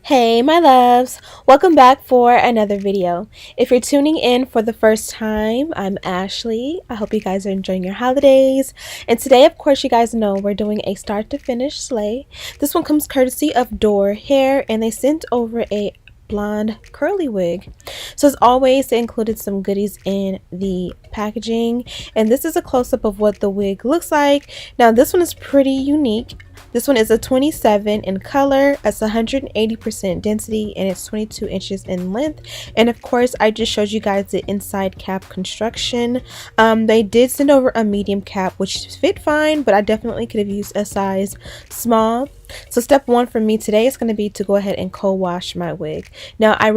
Hey my loves, welcome back for another video. If you're tuning in for the first time, I'm Ashley. I hope you guys are enjoying your holidays. And today, of course, you guys know we're doing a start to finish slay. This one comes courtesy of DorHair, and they sent over a blonde curly wig. So as always, they included some goodies in the packaging, and this is a close-up of what the wig looks like. Now this one is pretty unique. This one is a 27 in color, it's 180% density, and it's 22 inches in length. And of course, I just showed you guys the inside cap construction. They did send over a medium cap, which fit fine, but I definitely could have used a size small. So step one for me today is going to be to go ahead and co-wash my wig. Now I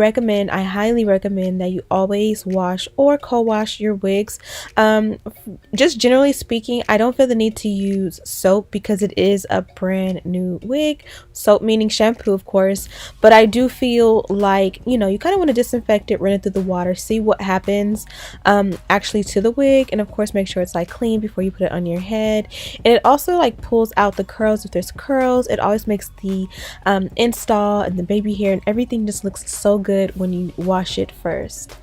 highly recommend that you always wash or co-wash your wigs. Just generally speaking, I don't feel the need to use soap because it is a brand new wig. Soap meaning shampoo, of course, but I do feel like, you know, you kind of want to disinfect it, run it through the water, see what happens actually to the wig, and of course make sure it's like clean before you put it on your head. And it also like pulls out the curls if there's curls. It always makes the install and the baby hair and everything just looks so good when you wash it first.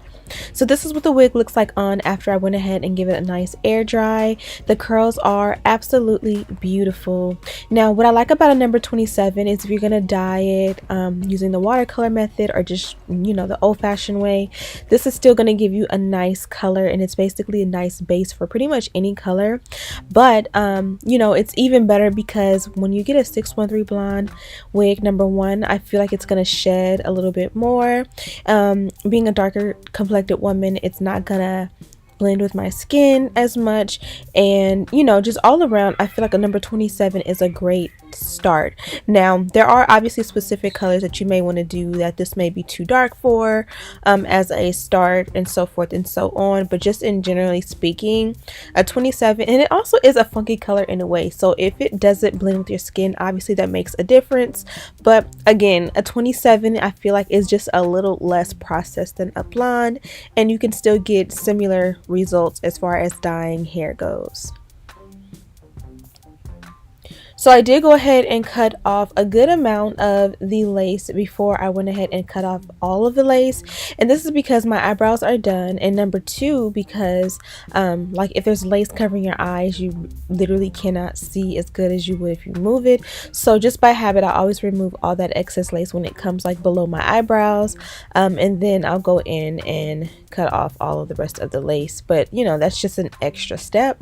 So this is what the wig looks like on after I went ahead and give it a nice air dry. The curls are absolutely beautiful. Now what I like about a number 27 is if you're gonna dye it using the watercolor method or just, you know, the old-fashioned way, this is still gonna give you a nice color, and it's basically a nice base for pretty much any color. But you know, it's even better because when you get a 613 blonde wig, number one, I feel like it's gonna shed a little bit more. Being a darker complexion woman, it's not gonna blend with my skin as much, and you know, just all around I feel like a number 27 is a great start. Now there are obviously specific colors that you may want to do that this may be too dark for as a start, and so forth and so on, but just in generally speaking, a 27, and it also is a funky color in a way, so if it doesn't blend with your skin, obviously that makes a difference. But again, a 27 I feel like is just a little less processed than a blonde, and you can still get similar results as far as dyeing hair goes. So I did go ahead and cut off a good amount of the lace before I went ahead and cut off all of the lace, and this is because my eyebrows are done, and number two, because like if there's lace covering your eyes, you literally cannot see as good as you would if you move it. So just by habit, I always remove all that excess lace when it comes like below my eyebrows, and then I'll go in and cut off all of the rest of the lace. But you know, that's just an extra step.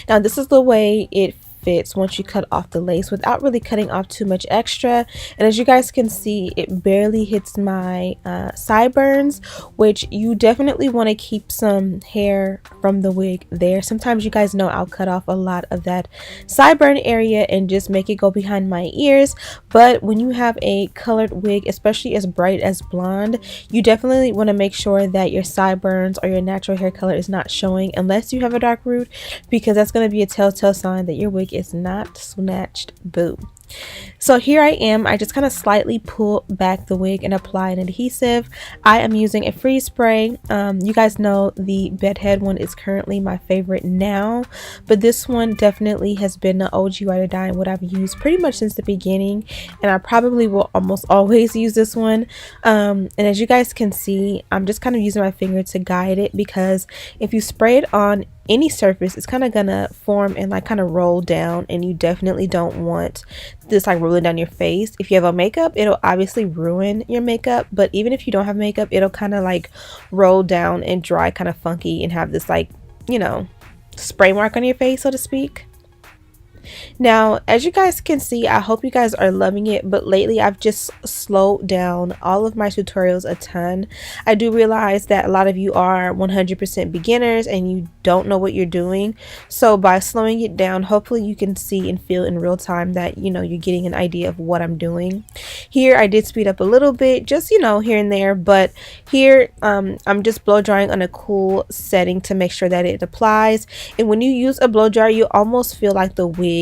Now this is the way it fits once you cut off the lace without really cutting off too much extra. And as you guys can see, it barely hits my sideburns, which you definitely want to keep some hair from the wig there. Sometimes you guys know I'll cut off a lot of that sideburn area and just make it go behind my ears, but when you have a colored wig, especially as bright as blonde, you definitely want to make sure that your sideburns or your natural hair color is not showing unless you have a dark root, because that's going to be a telltale sign that your wig is not snatched. Boo. So here I am, I just kind of slightly pull back the wig and apply an adhesive. I am using a freeze spray. You guys know the bedhead one is currently my favorite now, but this one definitely has been the OG ride or die, what I've used pretty much since the beginning, and I probably will almost always use this one. And as you guys can see, I'm just kind of using my finger to guide it, because if you spray it on any surface, it's kind of gonna form and like kind of roll down, and you definitely don't want this like rolling down your face. If you have a makeup, it'll obviously ruin your makeup, but even if you don't have makeup, it'll kind of like roll down and dry kind of funky and have this like, you know, spray mark on your face, so to speak. Now, as you guys can see, I hope you guys are loving it, but lately I've just slowed down all of my tutorials a ton. I do realize that a lot of you are 100% beginners and you don't know what you're doing, so by slowing it down, hopefully you can see and feel in real time that, you know, you're getting an idea of what I'm doing. Here I did speed up a little bit, just, you know, here and there, but here I'm just blow drying on a cool setting to make sure that it applies. And when you use a blow dryer, you almost feel like the wig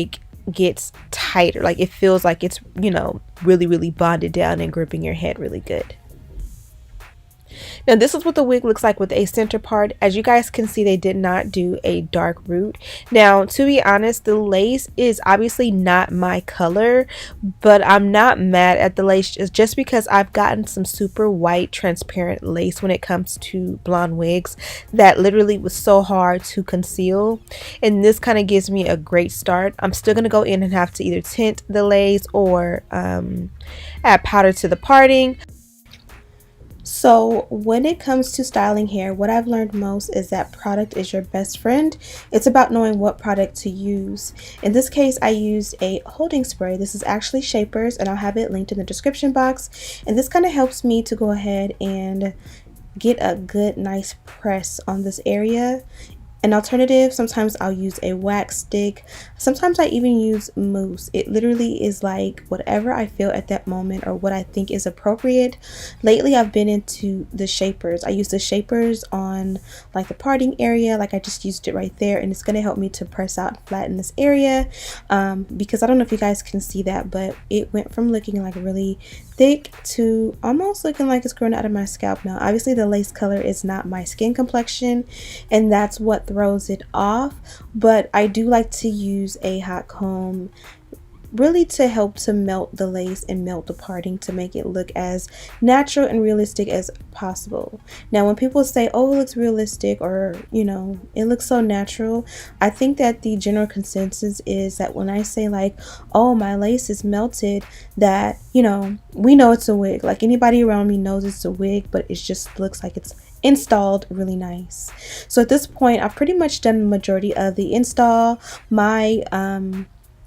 gets tighter, like it feels like it's, you know, really bonded down and gripping your head really good. Now this is what the wig looks like with a center part. As you guys can see, they did not do a dark root. Now to be honest, the lace is obviously not my color, but I'm not mad at the lace just because I've gotten some super white transparent lace when it comes to blonde wigs that literally was so hard to conceal, and this kind of gives me a great start. I'm still going to go in and have to either tint the lace or add powder to the parting. So when it comes to styling hair, what I've learned most is that product is your best friend. It's about knowing what product to use. In this case, I used a holding spray. This is actually Shapers, and I'll have it linked in the description box. And this kind of helps me to go ahead and get a good nice press on this area. An alternative, sometimes I'll use a wax stick. Sometimes I even use mousse. It literally is like whatever I feel at that moment or what I think is appropriate. Lately, I've been into the Shapers. I use the Shapers on like the parting area. Like I just used it right there, and it's going to help me to press out and flatten this area because I don't know if you guys can see that, but it went from looking like really thick to almost looking like it's growing out of my scalp now. Obviously, the lace color is not my skin complexion, and that's what throws it off, but I do like to use a hot comb really to help to melt the lace and melt the parting to make it look as natural and realistic as possible. Now when people say, oh, it looks realistic, or you know, it looks so natural, I think that the general consensus is that when I say like, oh, my lace is melted, that, you know, we know it's a wig. Like anybody around me knows it's a wig, but it just looks like it's installed really nice. So at this point, I've pretty much done the majority of the install. My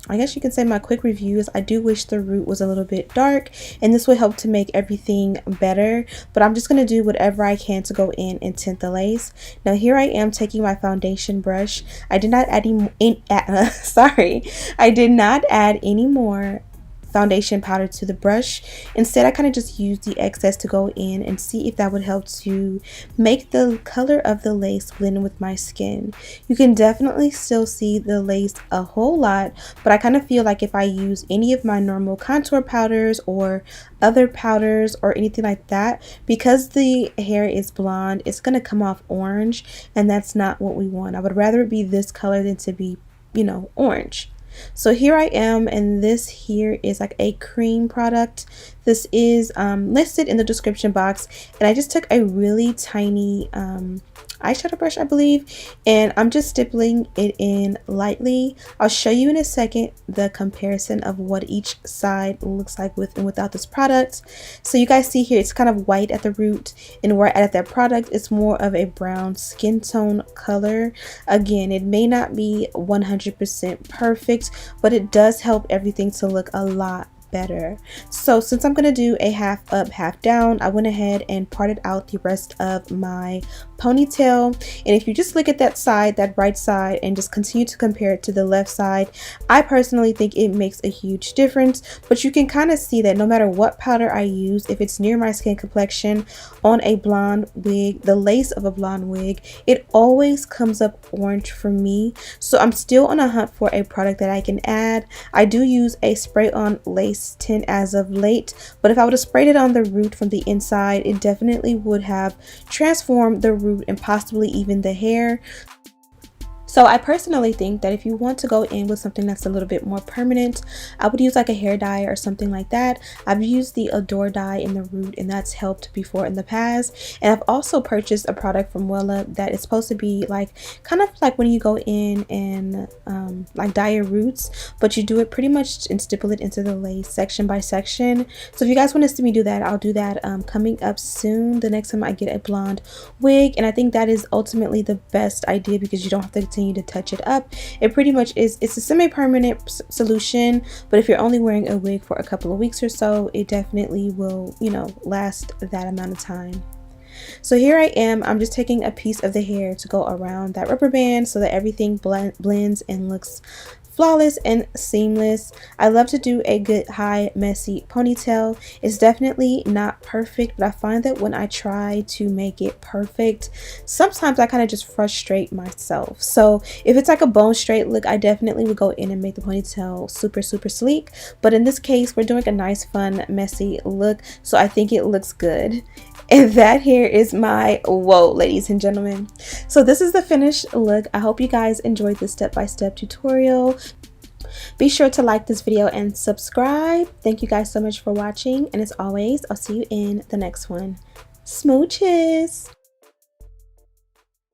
I guess you can say my quick reviews, I do wish the root was a little bit dark, and this would help to make everything better, but I'm just going to do whatever I can to go in and tint the lace. Now here I am taking my foundation brush. I did not add I did not add any more foundation powder to the brush. Instead, I kind of just used the excess to go in and see if that would help to make the color of the lace blend with my skin. You can definitely still see the lace a whole lot, but I kind of feel like if I use any of my normal contour powders or other powders or anything like that, because the hair is blonde, it's going to come off orange, and that's not what we want. I would rather it be this color than to be, you know, orange. So here I am, and this here is like a cream product. This is listed in the description box, and I just took a really tiny eyeshadow brush, I believe, and I'm just stippling it in lightly. I'll show you in a second the comparison of what each side looks like with and without this product. So you guys see here, it's kind of white at the root, and where at that product, it's more of a brown skin tone color. Again, it may not be 100% perfect, but it does help everything to look a lot better. So since I'm going to do a half up, half down, I went ahead and parted out the rest of my ponytail. And if you just look at that side, that right side, and just continue to compare it to the left side, I personally think it makes a huge difference. But you can kind of see that no matter what powder I use, if it's near my skin complexion on a blonde wig, the lace of a blonde wig, it always comes up orange for me. So I'm still on a hunt for a product that I can add. I do use a spray on lace tint as of late, but if I would have sprayed it on the root from the inside, it definitely would have transformed the root and possibly even the hair. So I personally think that if you want to go in with something that's a little bit more permanent, I would use like a hair dye or something like that. I've used the Adore dye in the root, and that's helped before in the past. And I've also purchased a product from Wella that is supposed to be like kind of like when you go in and like dye your roots, but you do it pretty much and stipple it into the lace section by section. So if you guys want to see me do that, I'll do that coming up soon, the next time I get a blonde wig. And I think that is ultimately the best idea because you don't have to continue to touch it up. It pretty much is, it's a semi-permanent solution, but if you're only wearing a wig for a couple of weeks or so, it definitely will, you know, last that amount of time. So here I am, I'm just taking a piece of the hair to go around that rubber band so that everything blends and looks flawless and seamless. I love to do a good high messy ponytail. It's definitely not perfect, but I find that when I try to make it perfect, sometimes I kind of just frustrate myself. So if it's like a bone straight look, I definitely would go in and make the ponytail super sleek, but in this case we're doing a nice fun messy look, so I think it looks good. And that here is my whoa, ladies and gentlemen. So this is the finished look. I hope you guys enjoyed this step-by-step tutorial. Be sure to like this video and subscribe. Thank you guys so much for watching, and as always, I'll see you in the next one. Smooches!